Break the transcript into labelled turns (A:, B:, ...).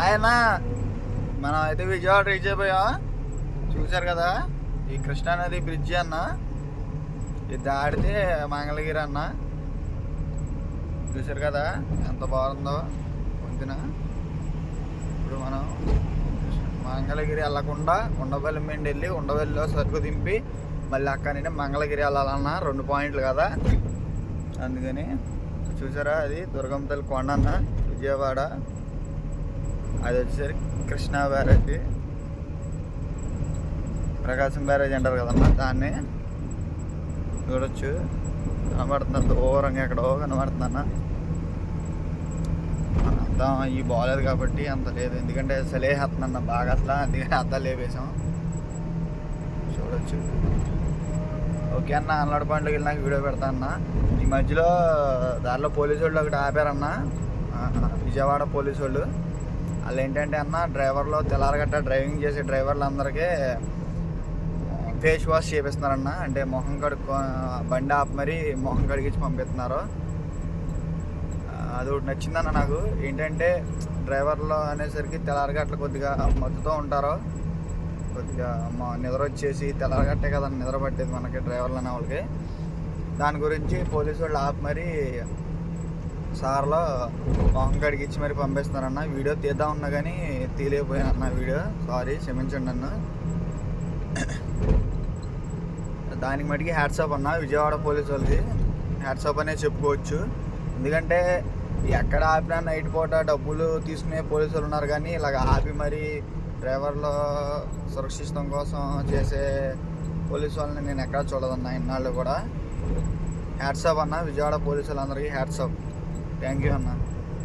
A: ఆయన మనం అయితే విజయవాడ రీచ్ అయిపోయాం. చూశారు కదా ఈ కృష్ణానది బ్రిడ్జి అన్న, ఇది దాడితే మంగళగిరి అన్న. చూశారు కదా ఎంత బాగుందో వంతెన. ఇప్పుడు మనం మంగళగిరి వెళ్ళకుండా ఉండవల్లి మీద వెళ్ళి ఉండవల్లిలో సరుకు దింపి మళ్ళీ అక్కడి నుండి మంగళగిరి వెళ్ళాలన్న 2 పాయింట్లు కదా, అందుకని. చూసారా అది దుర్గమ్మ తల్లి కొండ అన్న విజయవాడ. అది వచ్చేసరికి కృష్ణా బ్యారేజ్, ప్రకాశం బ్యారేజ్ అంటారు కదన్న, దాన్ని చూడొచ్చు. కనబడుతుంది దూరంగా ఎక్కడో కనబడుతుందన్న. అంతా ఈ బాగాలేదు కాబట్టి అంత లేదు, ఎందుకంటే సలేహత్తున్న బాగా అట్లా, అందుకని అంతా లేపేసాం. చూడొచ్చు. ఓకే అన్న, అన్నడ పాయింట్లోకి వెళ్ళి నాకు వీడియో పెడతా అన్న. ఈ మధ్యలో దారిలో పోలీసు వాళ్ళు ఒకటి ఆపారన్న, విజయవాడ పోలీసు వాళ్ళు. వాళ్ళు ఏంటంటే అన్న, డ్రైవర్లో తెల్లారగట్ట డ్రైవింగ్ చేసే డ్రైవర్లు అందరికీ ఫేస్ వాష్ చేపిస్తున్నారన్న. అంటే మొహం కడుక్కో, బండి ఆపి మరీ మొహం కడిగించి పంపిస్తున్నారు. అది ఒకటి నచ్చిందన్న నాకు. ఏంటంటే డ్రైవర్లో అనేసరికి తెల్లారగట్ల కొద్దిగా మత్తుతో ఉంటారు, కొద్దిగా నిద్ర వచ్చేసి తెల్లారగట్టే కదా నిద్ర పట్టేది మనకి డ్రైవర్లు అనే వాళ్ళకి. దాని గురించి పోలీసు వాళ్ళు ఆపి మరీ సార్లో మొహం కడిగించి మరి పంపిస్తున్నారన్న. వీడియో తీద్దాం ఉన్నా కానీ తీయలేకపోయాను అన్న వీడియో, సారీ క్షమించండి అన్న. దానికి మటుకి హ్యాట్సాప్ అన్న, విజయవాడ పోలీసు వాళ్ళకి హ్యాట్సాప్ అనే చెప్పుకోవచ్చు. ఎందుకంటే ఎక్కడ ఆపినా నైట్ పూట డబ్బులు తీసుకునే పోలీసు వాళ్ళు ఉన్నారు, కానీ ఇలాగ ఆపి మరి డ్రైవర్లో సురక్షితం కోసం చేసే పోలీసు వాళ్ళని నేను ఎక్కడ చూడదన్నా ఇన్నాళ్ళు కూడా. హ్యాట్సాప్ అన్న విజయవాడ పోలీసు వాళ్ళందరికీ హ్యాట్సాప్. థ్యాంక్ యూ అన్న.